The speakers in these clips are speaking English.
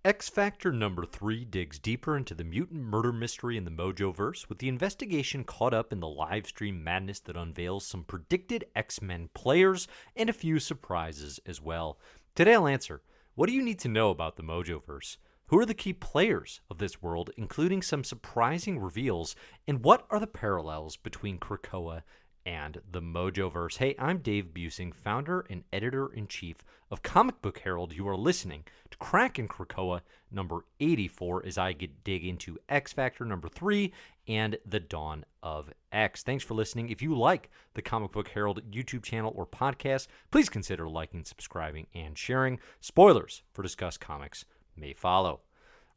X Factor number 3 digs deeper into the mutant murder mystery in the Mojoverse, with the investigation caught up in the livestream madness that unveils some predicted X-Men players and a few surprises as well. Today I'll answer, what do you need to know about the Mojoverse? Who are the key players of this world, including some surprising reveals, and what are the parallels between Krakoa and the Mojoverse? Hey, I'm Dave Busing, founder and editor-in-chief of Comic Book Herald. You are listening to Krakin Krakoa number 84 as I dig into X Factor number 3 and the Dawn of X. Thanks for listening. If you like the Comic Book Herald YouTube channel or podcast, please consider liking, subscribing, and sharing. Spoilers for Discuss Comics may follow.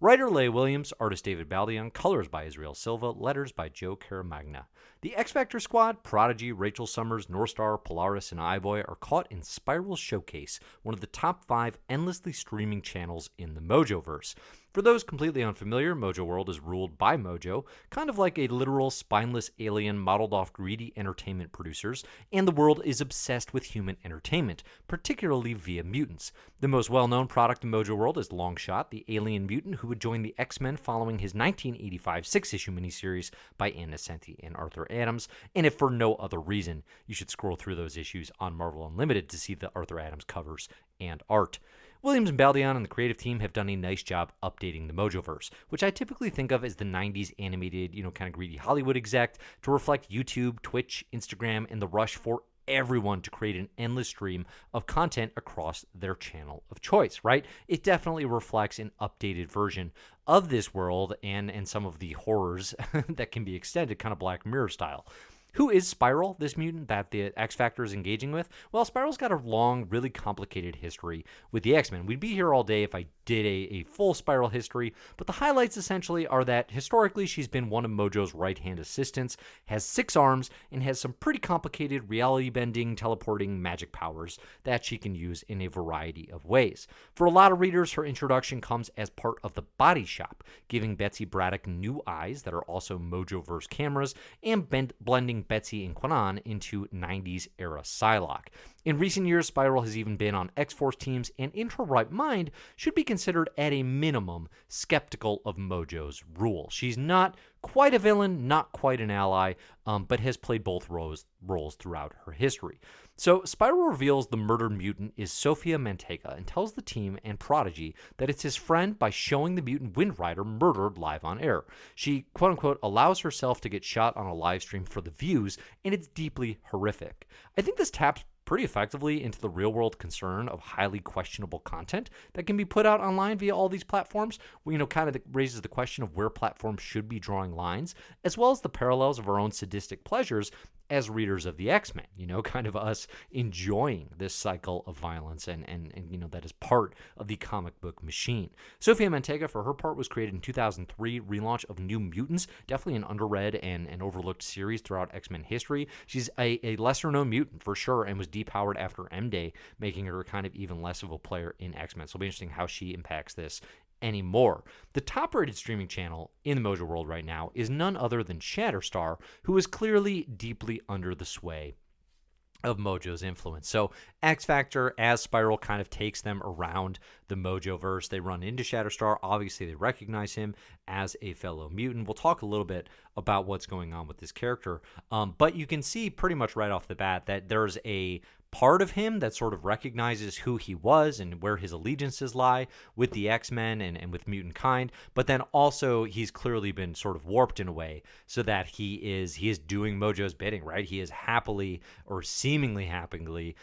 Writer Leah Williams, artist David Baldeon, colors by Israel Silva, letters by Joe Caramagna. The X Factor squad, Prodigy, Rachel Summers, Northstar, Polaris, and Eyeboy are caught in Spiral's Showcase, one of the top 5 endlessly streaming channels in the Mojoverse. For those completely unfamiliar, Mojoworld is ruled by Mojo, kind of like a literal spineless alien modeled off greedy entertainment producers, and the world is obsessed with human entertainment, particularly via mutants. The most well-known product in Mojoworld is Longshot, the alien mutant who would join the X-Men following his 1985 6-issue miniseries by Nocenti and Arthur Adams, and if for no other reason, you should scroll through those issues on Marvel Unlimited to see the Arthur Adams covers and art. Williams and Baldeon and the creative team have done a nice job updating the Mojoverse, which I typically think of as the 90s animated, kind of greedy Hollywood exec to reflect YouTube, Twitch, Instagram, and the rush for everyone to create an endless stream of content across their channel of choice, right? It definitely reflects an updated version of this world and some of the horrors that can be extended, kind of Black Mirror style. Who is Spiral, this mutant that the X Factor is engaging with? Well, Spiral's got a long, really complicated history with the X-Men. We'd be here all day if I did a full Spiral history, but the highlights essentially are that historically she's been one of Mojo's right-hand assistants, has 6 arms, and has some pretty complicated reality-bending, teleporting magic powers that she can use in a variety of ways. For a lot of readers, her introduction comes as part of the Body Shop, giving Betsy Braddock new eyes that are also Mojoverse cameras, and blending Betsy and Quanon into 90s era Psylocke. In recent years, Spiral has even been on X-Force teams, and in her right mind should be considered at a minimum skeptical of Mojo's rule. She's not quite a villain, not quite an ally, but has played both roles throughout her history. So Spiral reveals the Murder Mutant is Sophia Manteiga and tells the team and Prodigy that it's his friend by showing the mutant Wind Rider murdered live on air. She, quote-unquote, allows herself to get shot on a live stream for the views, and it's deeply horrific. I think this taps pretty effectively into the real-world concern of highly questionable content that can be put out online via all these platforms, kind of raises the question of where platforms should be drawing lines, as well as the parallels of our own sadistic pleasures as readers of the X-Men, kind of us enjoying this cycle of violence and that is part of the comic book machine. Sophia Manteiga, for her part, was created in 2003 relaunch of New Mutants, definitely an underread and overlooked series throughout X-Men history. She's a lesser-known mutant for sure and was depowered after M-Day, making her kind of even less of a player in X-Men. So it'll be interesting how she impacts this anymore. The top-rated streaming channel in the Mojo world right now is none other than Shatterstar, who is clearly deeply under the sway of Mojo's influence. So X Factor, as Spiral kind of takes them around the Mojoverse, they run into Shatterstar. Obviously, they recognize him as a fellow mutant. We'll talk a little bit about what's going on with this character, but you can see pretty much right off the bat that there's a part of him that sort of recognizes who he was and where his allegiances lie with the X-Men and with mutant kind, but then also he's clearly been sort of warped in a way so that he is doing Mojo's bidding, right? He is happily or seemingly happily,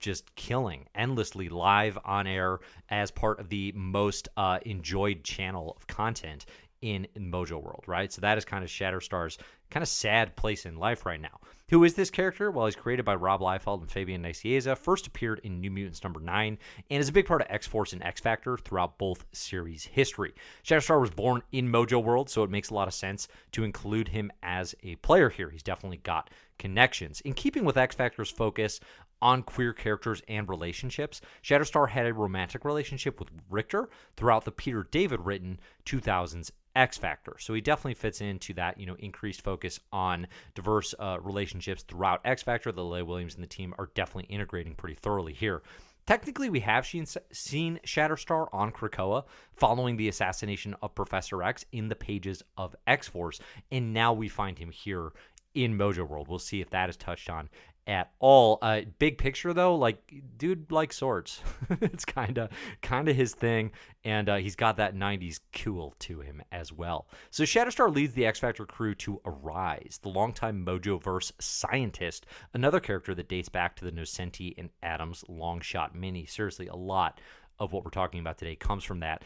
just killing endlessly live on air as part of the most enjoyed channel of content in Mojo World, right? So that is kind of Shatterstar's kind of sad place in life right now. Who is this character? Well, he's created by Rob Liefeld and Fabian Nicieza, first appeared in New Mutants number 9, and is a big part of X-Force and X-Factor throughout both series history. Shatterstar was born in Mojo World, so it makes a lot of sense to include him as a player here. He's definitely got connections. In keeping with X-Factor's focus on queer characters and relationships, Shatterstar had a romantic relationship with Richter throughout the Peter David written 2000s X Factor. So he definitely fits into that, increased focus on diverse relationships throughout X Factor. The Leah Williams and the team are definitely integrating pretty thoroughly here. Technically, we have seen Shatterstar on Krakoa following the assassination of Professor X in the pages of X-Force, and now we find him here in Mojoworld. We'll see if that is touched on at all. Big picture though, like, dude likes swords. It's kind of his thing, and he's got that 90s cool to him as well. So Shatterstar leads the X Factor crew to Arise, the longtime Mojoverse scientist, another character that dates back to the Nocenti and Adams Longshot mini. Seriously, a lot of what we're talking about today comes from that.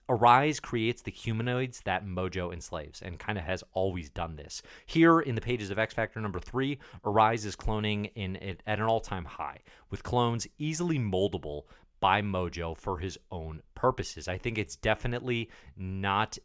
Arise creates the humanoids that Mojo enslaves and kind of has always done this. Here in the pages of X Factor number 3, Arise is cloning at an all-time high, with clones easily moldable by Mojo for his own purposes. I think it's definitely not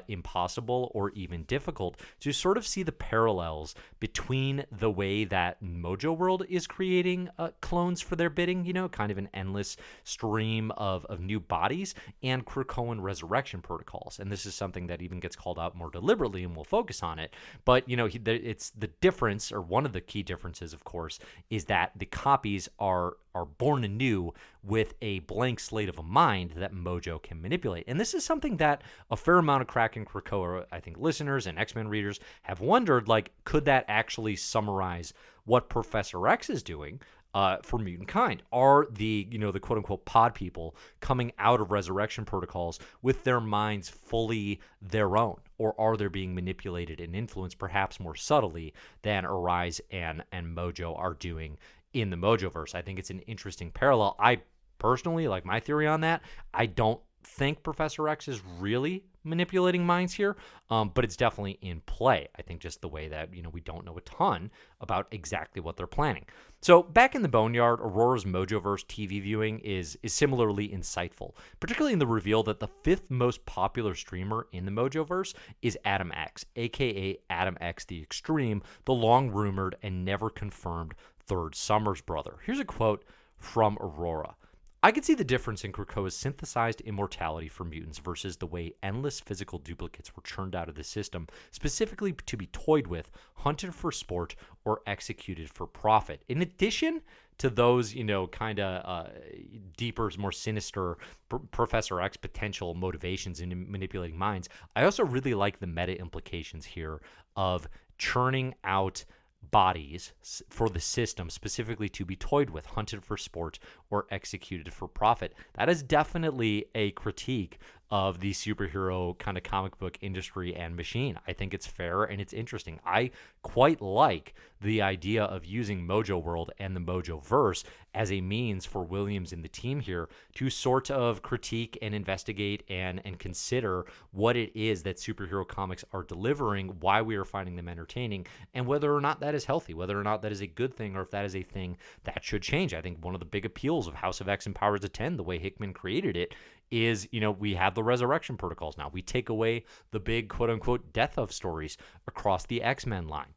impossible or even difficult to sort of see the parallels between the way that Mojoworld is creating clones for their bidding, kind of an endless stream of new bodies, and Krakoan resurrection protocols. And this is something that even gets called out more deliberately, and we'll focus on it. But, it's the difference, or one of the key differences, of course, is that the copies are born anew with a blank slate of a mind that Mojo can manipulate. And this is something that a fair amount of Krakin Krakoa, I think, listeners and X-Men readers have wondered, like, could that actually summarize what Professor X is doing for mutant kind? Are the quote-unquote pod people coming out of resurrection protocols with their minds fully their own? Or are they being manipulated and influenced perhaps more subtly than Arise and Mojo are doing in the Mojoverse? I think it's an interesting parallel. I personally, like, my theory on that, I don't think Professor X is really manipulating minds here, but it's definitely in play. I think just the way that, we don't know a ton about exactly what they're planning. So back in the Boneyard, Aurora's Mojoverse TV viewing is similarly insightful, particularly in the reveal that the 5th most popular streamer in the Mojoverse is Adam X, aka Adam X the Extreme, the long-rumored and never confirmed third Summers brother. Here's a quote from Aurora. I could see the difference in Krakoa's synthesized immortality for mutants versus the way endless physical duplicates were churned out of the system, specifically to be toyed with, hunted for sport, or executed for profit. In addition to those, kind of deeper, more sinister Professor X potential motivations in manipulating minds, I also really like the meta implications here of churning out bodies for the system, specifically to be toyed with, hunted for sport, or executed for profit. That is definitely a critique of the superhero kind of comic book industry and machine. I think it's fair and it's interesting. I quite like the idea of using Mojoworld and the Mojoverse as a means for Williams and the team here to sort of critique and investigate and consider what it is that superhero comics are delivering, why we are finding them entertaining, and whether or not that is healthy, whether or not that is a good thing, or if that is a thing that should change. I think one of the big appeals of House of X and Powers of 10, the way Hickman created it, is, we have the resurrection protocols now. We take away the big quote-unquote death of stories across the X-Men line.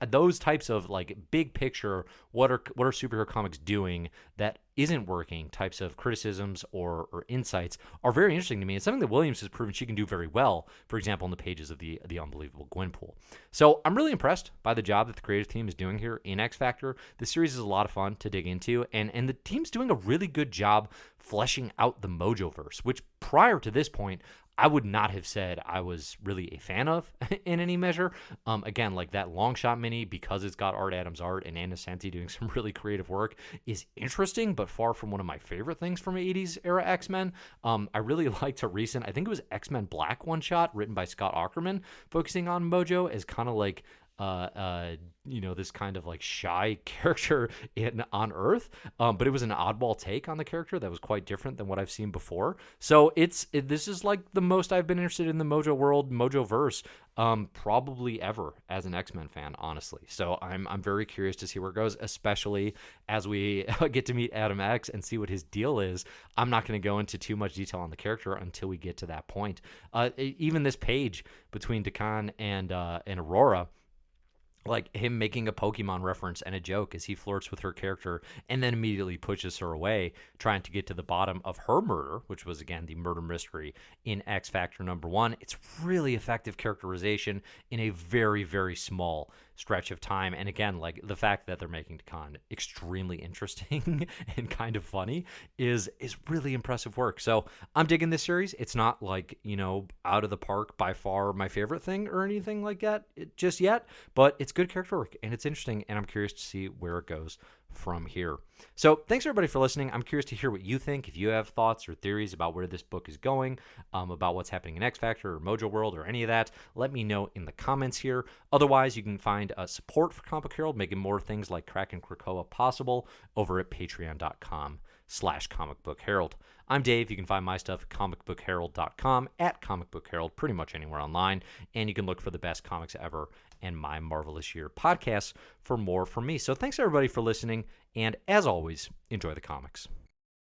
Those types of, like, big picture, what are superhero comics doing that isn't working types of criticisms or insights are very interesting to me. It's something that Williams has proven she can do very well, for example, in the pages of the Unbelievable Gwenpool. So I'm really impressed by the job that the creative team is doing here in X Factor. The series is a lot of fun to dig into, and the team's doing a really good job fleshing out the Mojoverse, which prior to this point, I would not have said I was really a fan of in any measure. Again, like that Longshot mini, because it's got Art Adams art and Nocenti doing some really creative work, is interesting, but far from one of my favorite things from 80s era X-Men. I really liked a recent, I think it was X-Men Black one-shot written by Scott Aukerman, focusing on Mojo as kind of like this kind of like shy character on Earth, but it was an oddball take on the character that was quite different than what I've seen before. So this is like the most I've been interested in the Mojo world, Mojoverse, probably ever as an X-Men fan, honestly. So I'm very curious to see where it goes, especially as we get to meet Adam X and see what his deal is. I'm not going to go into too much detail on the character until we get to that point. Even this page between Dakan and Aurora, like him making a Pokemon reference and a joke as he flirts with her character and then immediately pushes her away, trying to get to the bottom of her murder, which was, again, the murder mystery in X Factor number 1. It's really effective characterization in a very, very small stretch of time. And again, like the fact that they're making the con extremely interesting and kind of funny is really impressive work. So I'm digging this series. It's not like, out of the park by far my favorite thing or anything like that just yet, but it's good character work and it's interesting, and I'm curious to see where it goes from here. So thanks everybody for listening. I'm curious to hear what you think. If you have thoughts or theories about where this book is going, about what's happening in X Factor or Mojo World or any of that, let me know in the comments here. Otherwise, you can find support for Comic Book Herald, making more things like Krakin Krakoa possible over at patreon.com/comicbookherald. I'm Dave. You can find my stuff at comicbookherald.com, at Comic Book Herald, pretty much anywhere online. And you can look for the best comics ever and My Marvelous Year podcasts for more from me. So thanks everybody for listening. And as always, enjoy the comics.